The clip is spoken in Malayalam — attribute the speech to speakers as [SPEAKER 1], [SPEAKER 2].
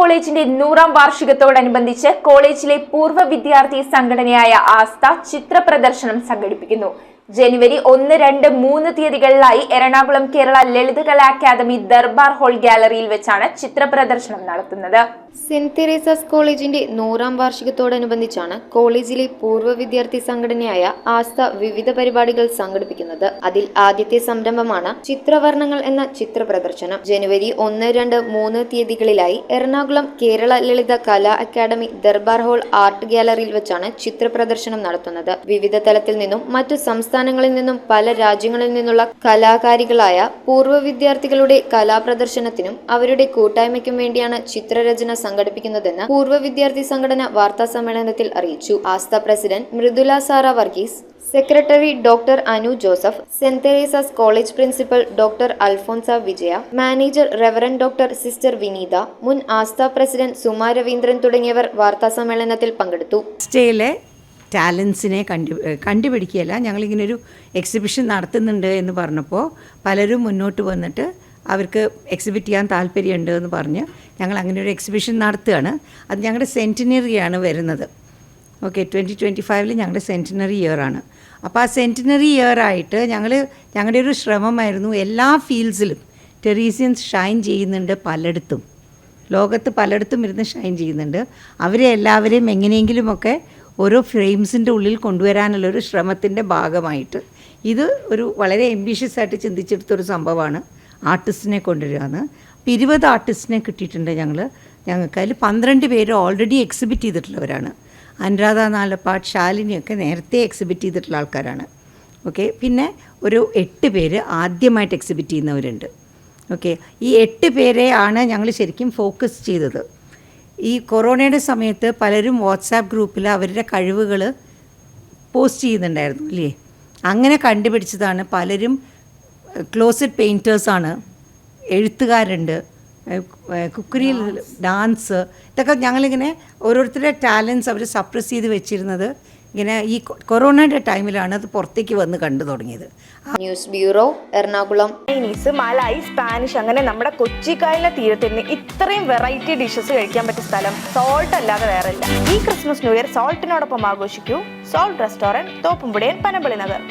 [SPEAKER 1] കോളേജിന്റെ 100ാം വാർഷികത്തോടനുബന്ധിച്ച് കോളേജിലെ പൂർവ്വ വിദ്യാർത്ഥി സംഘടനയായ ആസ്ഥ ചിത്ര പ്രദർശനം സംഘടിപ്പിക്കുന്നു. ജനുവരി 1, 2, 3 തീയതികളിലായി എറണാകുളം കേരള ലളിതകലാ അക്കാദമി ദർബാർ ഹാൾ ഗാലറിയിൽ വെച്ചാണ് ചിത്ര പ്രദർശനം നടത്തുന്നത്.
[SPEAKER 2] സെന്റ് തെരേസാസ് കോളേജിന്റെ 100ാം വാർഷികത്തോടനുബന്ധിച്ചാണ് കോളേജിലെ പൂർവ്വ വിദ്യാർത്ഥി സംഘടനയായ ആസ്ഥ വിവിധ പരിപാടികൾ സംഘടിപ്പിക്കുന്നത്. അതിൽ ആദ്യത്തെ സംരംഭമാണ് ചിത്രവർണ്ണങ്ങൾ എന്ന ചിത്ര പ്രദർശനം. ജനുവരി 1, 2, 3 തീയതികളിലായി എറണാകുളം കേരള ലളിത കലാ അക്കാദമി ദർബാർ ഹാൾ ആർട്ട് ഗാലറിയിൽ വെച്ചാണ് ചിത്ര പ്രദർശനം നടത്തുന്നത്. വിവിധ തലത്തിൽ നിന്നും മറ്റു സംസ്ഥാനങ്ങളിൽ നിന്നും പല രാജ്യങ്ങളിൽ നിന്നുള്ള കലാകാരികളായ പൂർവ്വ വിദ്യാർത്ഥികളുടെ കലാപ്രദർശനത്തിനും അവരുടെ കൂട്ടായ്മയ്ക്കും വേണ്ടിയാണ് ചിത്രരചന സംഘടിപ്പിക്കുന്നതെന്ന് പൂർവ്വ വിദ്യാർത്ഥി സംഘടന വാർത്താ സമ്മേളനത്തിൽ അറിയിച്ചു. Aastha president Mridula Sara Varghese, secretary doctor Anu Joseph, saint Teresa's college principal doctor Alphonsa Vijaya, manager reverend doctor sister Vineetha, മുൻ ആസ്ഥ പ്രസിഡന്റ് സുമാ രവീന്ദ്രൻ തുടങ്ങിയവർ വാർത്താ സമ്മേളനത്തിൽ പങ്കെടുത്തു.
[SPEAKER 3] ടാലൻസിനെ കണ്ടുപിടിക്കുകയല്ല, ഞങ്ങളിങ്ങനൊരു എക്സിബിഷൻ നടത്തുന്നുണ്ട് എന്ന് പറഞ്ഞപ്പോൾ പലരും മുന്നോട്ട് വന്നിട്ട് അവർക്ക് എക്സിബിറ്റ് ചെയ്യാൻ താല്പര്യമുണ്ട് എന്ന് പറഞ്ഞ് ഞങ്ങൾ അങ്ങനെ ഒരു എക്സിബിഷൻ നടത്തുകയാണ്. അത് ഞങ്ങളുടെ സെൻറ്റിനറിയാണ് വരുന്നത്. ഓക്കെ, 2025 ഞങ്ങളുടെ സെൻറ്റിനറി ഇയറാണ്. അപ്പോൾ ആ സെൻറ്റിനറി ഇയറായിട്ട് ഞങ്ങളുടെ ഒരു ശ്രമമായിരുന്നു എല്ലാ ഫീൽഡ്സിലും ടെറീസിയൻസ് ഷൈൻ ചെയ്യുന്നുണ്ട്, പലയിടത്തും ലോകത്ത് പലയിടത്തും ഇരുന്ന് ഷൈൻ ചെയ്യുന്നുണ്ട്. അവരെ എല്ലാവരെയും എങ്ങനെയെങ്കിലുമൊക്കെ ഓരോ ഫ്രെയിംസിൻ്റെ ഉള്ളിൽ കൊണ്ടുവരാനുള്ളൊരു ശ്രമത്തിൻ്റെ ഭാഗമായിട്ട് ഇത് ഒരു വളരെ എംബിഷ്യസ് ആയിട്ട് ചിന്തിച്ചെടുത്തൊരു സംഭവമാണ് ആർട്ടിസ്റ്റിനെ കൊണ്ടുവരികയെന്ന്. 20 ആർട്ടിസ്റ്റിനെ കിട്ടിയിട്ടുണ്ട് ഞങ്ങൾക്ക്. അതിൽ 12 പേര് ഓൾറെഡി എക്സിബിറ്റ് ചെയ്തിട്ടുള്ളവരാണ്. അനുരാധ നാലപ്പാട്ട്, ശാലിനിയൊക്കെ നേരത്തെ എക്സിബിറ്റ് ചെയ്തിട്ടുള്ള ആൾക്കാരാണ്. ഓക്കെ, പിന്നെ ഒരു 8 പേര് ആദ്യമായിട്ട് എക്സിബിറ്റ് ചെയ്യുന്നവരുണ്ട്. ഓക്കെ, ഈ 8 പേരെയാണ് ഞങ്ങൾ ശരിക്കും ഫോക്കസ് ചെയ്തത്. ഈ കൊറോണയുടെ സമയത്ത് പലരും വാട്സാപ്പ് ഗ്രൂപ്പിൽ അവരുടെ കഴിവുകൾ പോസ്റ്റ് ചെയ്യുന്നുണ്ടായിരുന്നു അല്ലേ. അങ്ങനെ കണ്ടുപിടിച്ചതാണ്. പലരും ക്ലോസറ്റ് പെയിൻറ്റേഴ്സാണ്, എഴുത്തുകാരുണ്ട്, കുക്കറിയിൽ ഡാൻസ്, ഇതൊക്കെ ഞങ്ങളിങ്ങനെ ഓരോരുത്തരുടെ ടാലൻസ് അവർ സപ്രസ് ചെയ്ത് വെച്ചിരുന്നത് ഇങ്ങനെ ഈ കൊറോണയുടെ ടൈമിലാണ് അത് പുറത്തേക്ക് വന്ന് കണ്ടു തുടങ്ങിയത്.
[SPEAKER 2] News bureau, Ernakulam.
[SPEAKER 4] Chinese, malai, Spanish, അങ്ങനെ നമ്മുടെ കൊച്ചിക്കായലിലെ തീരത്തിന് ഇത്രയും വെറൈറ്റി ഡിഷസ് കഴിക്കാൻ പറ്റിയ സ്ഥലം സോൾട്ട് അല്ലാതെ വേറെ ഇല്ല. ഈ ക്രിസ്മസ് ന്യൂ ഇയർ സോൾട്ടിനോടൊപ്പം ആഘോഷിക്കൂ. സോൾട്ട് റെസ്റ്റോറൻറ്റ്, തോപ്പുംപുടിയൻ, പനമ്പള്ളി നഗർ.